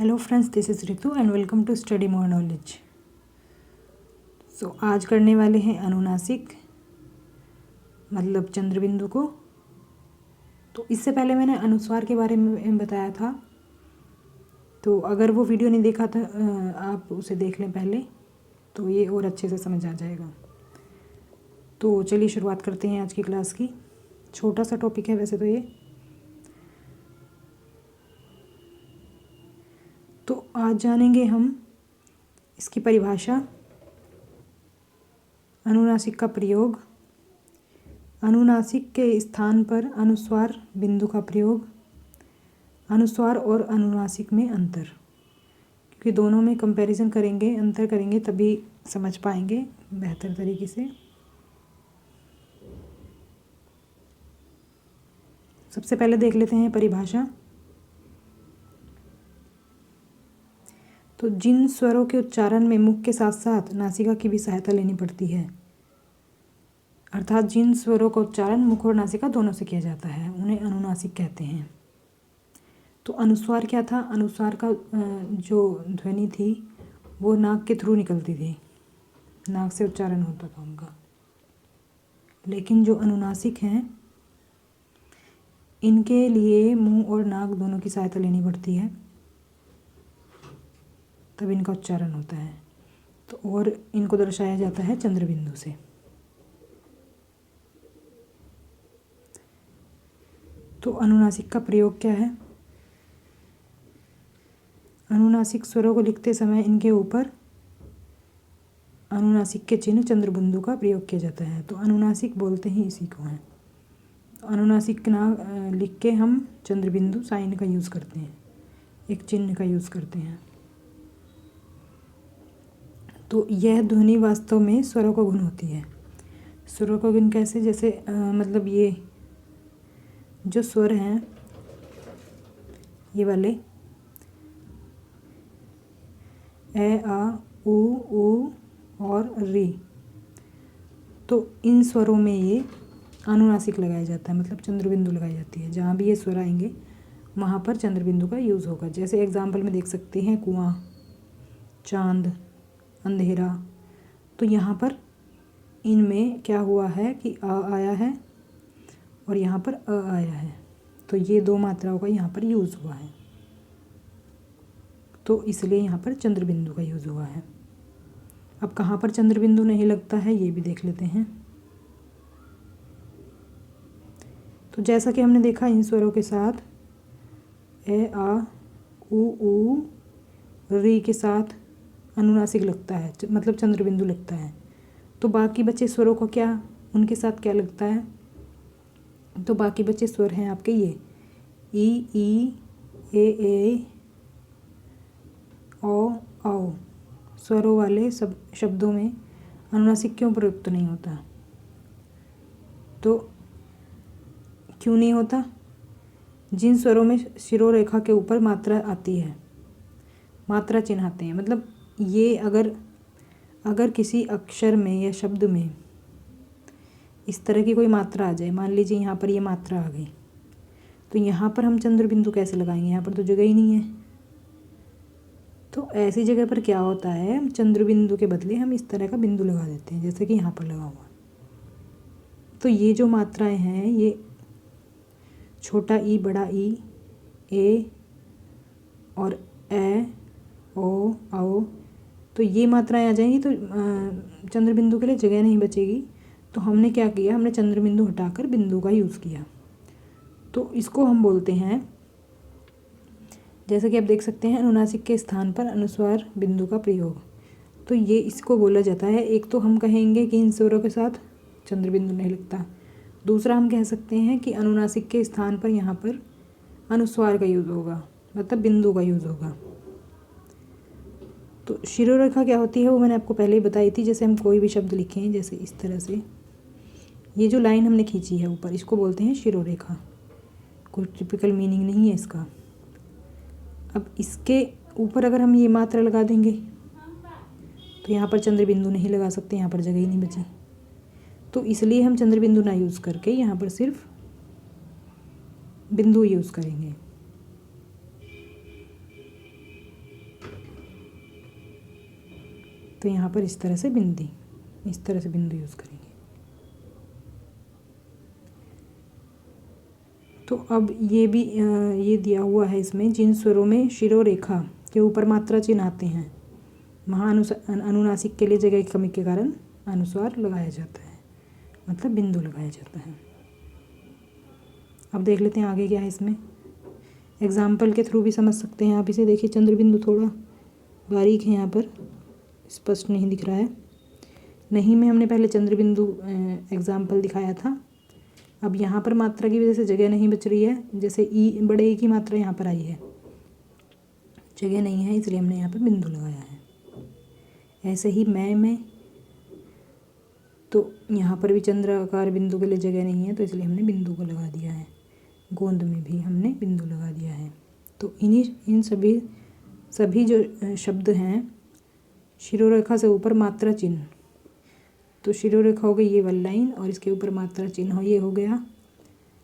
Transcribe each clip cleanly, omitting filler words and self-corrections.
Hello friends, this is Ritu and welcome to study more knowledge. So आज करने वाले हैं अनुनासिक मतलब चंद्रबिंदु को। तो इससे पहले मैंने अनुस्वार के बारे में बताया था, तो अगर वो वीडियो नहीं देखा था आप उसे देख लें पहले, तो ये और अच्छे से समझ आ जाएगा। तो चलिए शुरुआत करते हैं आज की क्लास की। छोटा सा टॉपिक है वैसे तो ये। तो आज जानेंगे हम इसकी परिभाषा, अनुनासिक का प्रयोग, अनुनासिक के स्थान पर अनुस्वार बिंदु का प्रयोग, अनुस्वार और अनुनासिक में अंतर, क्योंकि दोनों में कंपैरिजन करेंगे, अंतर करेंगे तभी समझ पाएंगे बेहतर तरीके से। सबसे पहले देख लेते हैं परिभाषा। तो जिन स्वरों के उच्चारण में मुख के साथ साथ नासिका की भी सहायता लेनी पड़ती है, अर्थात जिन स्वरों का उच्चारण मुख और नासिका दोनों से किया जाता है, उन्हें अनुनासिक कहते हैं। तो अनुस्वार क्या था? अनुस्वार का जो ध्वनि थी वो नाक के थ्रू निकलती थी, नाक से उच्चारण होता था उनका। लेकिन जो अनुनासिक हैं इनके लिए मुंह और नाक दोनों की सहायता लेनी पड़ती है, तब इनका उच्चारण होता है। तो और इनको दर्शाया जाता है चंद्रबिंदु से। तो अनुनासिक का प्रयोग क्या है? अनुनासिक स्वरों को लिखते समय इनके ऊपर अनुनासिक के चिन्ह चंद्रबिंदु का प्रयोग किया जाता है। तो अनुनासिक बोलते ही इसी को हैं। तो अनुनासिक ना लिख के हम चंद्रबिंदु साइन का यूज़ करते हैं, एक चिन्ह का यूज़ करते हैं। तो यह ध्वनि वास्तव में स्वरों का गुण होती है। स्वरों का गुण कैसे? जैसे मतलब ये जो स्वर हैं ये वाले ए, आ, उ और री, तो इन स्वरों में ये अनुनासिक लगाया जाता है, मतलब चंद्रबिंदु लगाई जाती है। जहाँ भी ये स्वर आएंगे वहाँ पर चंद्रबिंदु का यूज़ होगा। जैसे एग्जाम्पल में देख सकते हैं कुआं, चांद, अंधेरा। तो यहाँ पर इनमें क्या हुआ है कि आ आया है और यहाँ पर अ आया है, तो ये दो मात्राओं का यहाँ पर यूज़ हुआ है, तो इसलिए यहाँ पर चंद्रबिंदु का यूज़ हुआ है। अब कहाँ पर चंद्रबिंदु नहीं लगता है ये भी देख लेते हैं। तो जैसा कि हमने देखा इन स्वरों के साथ ए, आ, उ री के साथ अनुनासिक लगता है, मतलब चंद्रबिंदु लगता है। तो बाकी बचे स्वरों को क्या, उनके साथ क्या लगता है? तो बाकी बचे स्वर हैं आपके ये ई, ए, औ। स्वरों वाले सब शब्दों में अनुनासिक क्यों प्रयुक्त नहीं होता? तो क्यों नहीं होता? जिन स्वरों में शिरोरेखा के ऊपर मात्रा आती है, मात्रा चिन्ह आते हैं, मतलब ये अगर किसी अक्षर में या शब्द में इस तरह की कोई मात्रा आ जाए, मान लीजिए यहाँ पर ये मात्रा आ गई, तो यहाँ पर हम चंद्रबिंदु कैसे लगाएंगे? यहाँ पर तो जगह ही नहीं है। तो ऐसी जगह पर क्या होता है, हम चंद्रबिंदु के बदले हम इस तरह का बिंदु लगा देते हैं, जैसे कि यहाँ पर लगा हुआ। तो ये जो मात्राएं हैं, ये छोटा ई, बड़ा ई, ए और ए, ओ, औ, तो ये मात्राएं आ जाएंगी, तो चंद्रबिंदु के लिए जगह नहीं बचेगी। तो हमने क्या किया, हमने चंद्रबिंदु हटाकर बिंदु का यूज़ किया। तो इसको हम बोलते हैं, जैसे कि आप देख सकते हैं, अनुनासिक के स्थान पर अनुस्वार बिंदु का प्रयोग। तो ये इसको बोला जाता है। एक तो हम कहेंगे कि इन स्वरों के साथ चंद्रबिंदु नहीं लगता। दूसरा हम कह सकते हैं कि अनुनासिक के स्थान पर यहाँ पर अनुस्वार का यूज़ होगा, मतलब बिंदु का यूज़ होगा। तो शिरोरेखा क्या होती है वो मैंने आपको पहले ही बताई थी। जैसे हम कोई भी शब्द लिखें, जैसे इस तरह से ये जो लाइन हमने खींची है ऊपर, इसको बोलते हैं शिरोरेखा। कोई टिपिकल मीनिंग नहीं है इसका। अब इसके ऊपर अगर हम ये मात्रा लगा देंगे तो यहाँ पर चंद्रबिंदु नहीं लगा सकते, यहाँ पर जगह ही नहीं बची। तो इसलिए हम चंद्रबिंदु ना यूज़ करके यहाँ पर सिर्फ बिंदु यूज़ करेंगे। तो यहाँ पर इस तरह से बिंदु यूज़ करेंगे। तो अब ये दिया हुआ है इसमें, जिन स्वरों में शिरोरेखा के ऊपर मात्रा चिन्ह आते हैं वहाँ अनुनासिक के लिए जगह की कमी के कारण अनुस्वार लगाया जाता है, मतलब बिंदु लगाया जाता है। अब देख लेते हैं आगे क्या है इसमें। एग्जाम्पल के थ्रू भी समझ सकते हैं आप इसे। देखिए चंद्र बिंदु थोड़ा बारीक है, यहाँ पर स्पष्ट नहीं दिख रहा है। नहीं में हमने पहले चंद्र बिंदु एग्जाम्पल दिखाया था। अब यहाँ पर मात्रा की वजह से जगह नहीं बच रही है, जैसे बड़े ई की मात्रा यहाँ पर आई है, जगह नहीं है, इसलिए हमने यहाँ पर बिंदु लगाया है। ऐसे ही में तो यहाँ पर भी चंद्राकार बिंदु के लिए जगह नहीं है, तो इसलिए हमने बिंदु को लगा दिया है। गोंद में भी हमने बिंदु लगा दिया है। तो इन सभी जो शब्द हैं शिरोरेखा से ऊपर मात्रा चिन्ह, तो शिरोरेखा हो गई ये वाली लाइन और इसके ऊपर मात्रा चिन्ह ये हो गया,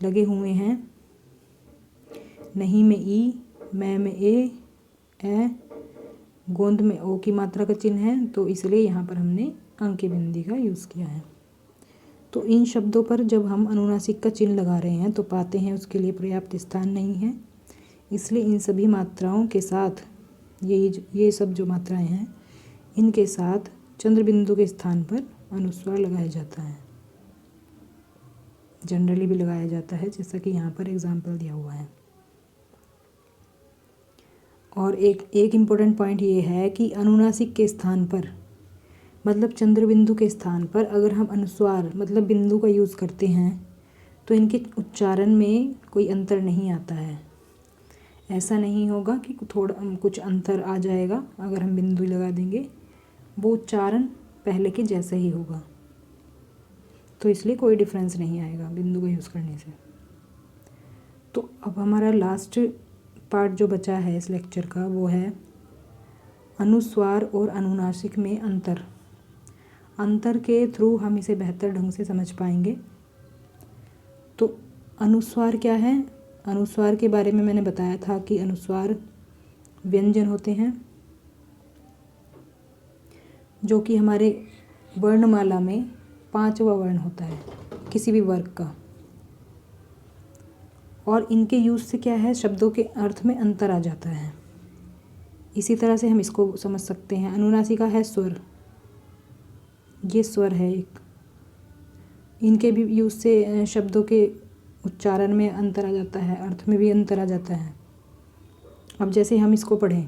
लगे हुए हैं। नहीं में ई, में ए, गोंद में ओ की मात्रा का चिन्ह है, तो इसलिए यहाँ पर हमने अंक बिंदी का यूज़ किया है। तो इन शब्दों पर जब हम अनुनासिक का चिन्ह लगा रहे हैं तो पाते हैं उसके लिए पर्याप्त स्थान नहीं है, इसलिए इन सभी मात्राओं के साथ ये सब जो मात्राएं हैं इनके साथ चंद्र बिंदु के स्थान पर अनुस्वार लगाया जाता है। जनरली भी लगाया जाता है, जैसा कि यहाँ पर एग्जाम्पल दिया हुआ है। और एक इम्पोर्टेंट पॉइंट ये है कि अनुनासिक के स्थान पर, मतलब चंद्र बिंदु के स्थान पर अगर हम अनुस्वार मतलब बिंदु का यूज़ करते हैं तो इनके उच्चारण में कोई अंतर नहीं आता है। ऐसा नहीं होगा कि कुछ अंतर आ जाएगा अगर हम बिंदु लगा देंगे, वो उच्चारण पहले के जैसा ही होगा। तो इसलिए कोई डिफरेंस नहीं आएगा बिंदु का यूज़ करने से। तो अब हमारा लास्ट पार्ट जो बचा है इस लेक्चर का वो है अनुस्वार और अनुनासिक में अंतर के थ्रू हम इसे बेहतर ढंग से समझ पाएंगे। तो अनुस्वार क्या है? अनुस्वार के बारे में मैंने बताया था कि अनुस्वार व्यंजन होते हैं जो कि हमारे वर्णमाला में 5वां वर्ण होता है किसी भी वर्ग का, और इनके यूज़ से क्या है, शब्दों के अर्थ में अंतर आ जाता है। इसी तरह से हम इसको समझ सकते हैं। अनुनासिका है स्वर, ये स्वर है एक, इनके भी यूज़ से शब्दों के उच्चारण में अंतर आ जाता है, अर्थ में भी अंतर आ जाता है। अब जैसे हम इसको पढ़ें,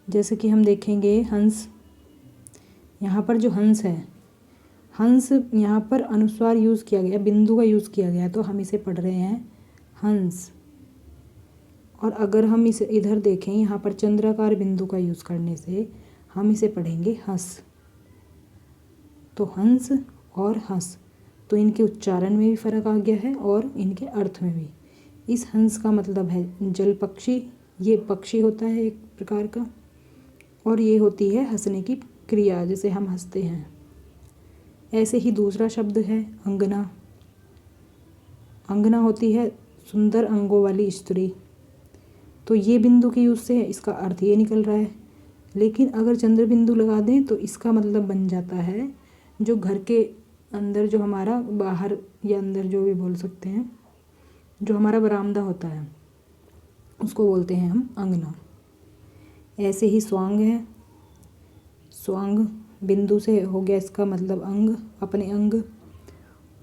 जैसे कि हम देखेंगे हंस, यहाँ पर जो हंस है, हंस यहाँ पर अनुस्वार यूज़ किया गया, बिंदु का यूज़ किया गया, तो हम इसे पढ़ रहे हैं हंस। और अगर हम इसे इधर देखें, यहाँ पर चंद्राकार बिंदु का यूज़ करने से हम इसे पढ़ेंगे हंस। तो हंस और हंस, तो इनके उच्चारण में भी फ़र्क आ गया है और इनके अर्थ में भी। इस हंस का मतलब है जल पक्षी, ये पक्षी होता है एक प्रकार का, और ये होती है हंसने की क्रिया, जैसे हम हंसते हैं। ऐसे ही दूसरा शब्द है अंगना। अंगना होती है सुंदर अंगों वाली स्त्री। तो ये बिंदु के यूज़ से इसका अर्थ ये निकल रहा है, लेकिन अगर चंद्र बिंदु लगा दें तो इसका मतलब बन जाता है जो घर के अंदर, जो हमारा बाहर या अंदर जो भी बोल सकते हैं, जो हमारा बरामदा होता है उसको बोलते हैं हम अंगना। ऐसे ही स्वांग है, स्वांग बिंदु से हो गया इसका मतलब अंग, अपने अंग,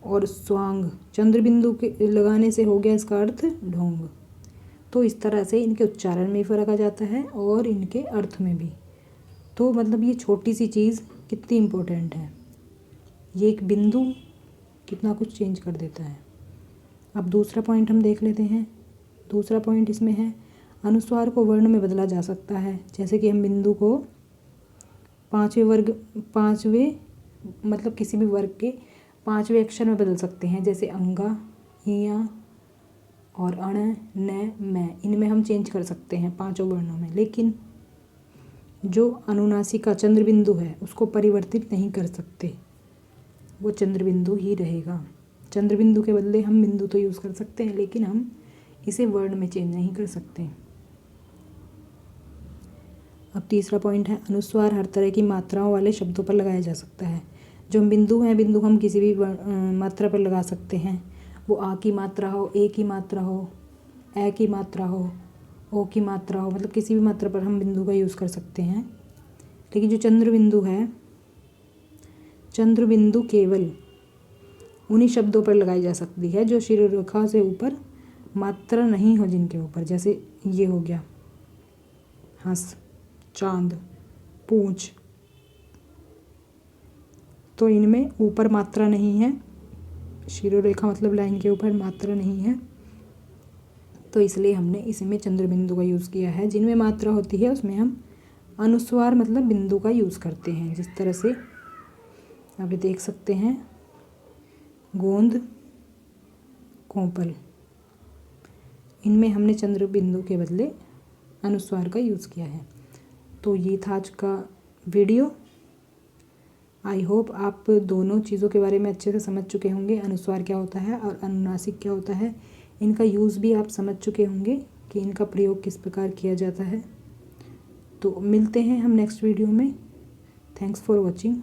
और स्वांग चंद्र बिंदु के लगाने से हो गया इसका अर्थ ढोंग। तो इस तरह से इनके उच्चारण में फ़र्क आ जाता है और इनके अर्थ में भी। तो मतलब ये छोटी सी चीज़ कितनी इम्पोर्टेंट है, ये एक बिंदु कितना कुछ चेंज कर देता है। अब दूसरा पॉइंट हम देख लेते हैं। दूसरा पॉइंट इसमें है अनुस्वार को वर्ण में बदला जा सकता है। जैसे कि हम बिंदु को पाँचवें मतलब किसी भी वर्ग के 5वें अक्षर में बदल सकते हैं, जैसे अंगा, इया और अण, न, मैं, इनमें हम चेंज कर सकते हैं 5 वर्णों में। लेकिन जो अनुनासिका चंद्र बिंदु है उसको परिवर्तित नहीं कर सकते, वो चंद्र बिंदु ही रहेगा। चंद्र बिंदु के बदले हम बिंदु तो यूज़ कर सकते हैं, लेकिन हम इसे वर्ड में चेंज नहीं कर सकते। अब तीसरा पॉइंट है, अनुस्वार हर तरह की मात्राओं वाले शब्दों पर लगाया जा सकता है। जो बिंदु हैं, बिंदु हम किसी भी मात्रा पर लगा सकते हैं, वो आ की मात्रा हो, ए की मात्रा हो, ए की मात्रा हो, ओ की मात्रा हो, मतलब किसी भी मात्रा पर हम बिंदु का यूज़ कर सकते हैं। लेकिन जो चंद्र बिंदु है, चंद्र बिंदु केवल उन्हीं शब्दों पर लगाई जा सकती है जो शिरोरेखा से ऊपर मात्रा नहीं हो जिनके ऊपर, जैसे ये हो गया हंस, चांद, पूंछ, तो इनमें ऊपर मात्रा नहीं है, शिरोरेखा मतलब लाइन के ऊपर मात्रा नहीं है, तो इसलिए हमने इसमें चंद्र बिंदु का यूज़ किया है। जिनमें मात्रा होती है उसमें हम अनुस्वार मतलब बिंदु का यूज़ करते हैं। जिस तरह से आप देख सकते हैं, गोंद, कोंपल, इनमें हमने चंद्र बिंदु के बदले अनुस्वार का यूज़ किया है। तो ये था आज का वीडियो। आई होप आप दोनों चीज़ों के बारे में अच्छे से समझ चुके होंगे, अनुस्वार क्या होता है और अनुनासिक क्या होता है। इनका यूज़ भी आप समझ चुके होंगे कि इनका प्रयोग किस प्रकार किया जाता है। तो मिलते हैं हम नेक्स्ट वीडियो में। Thanks for watching.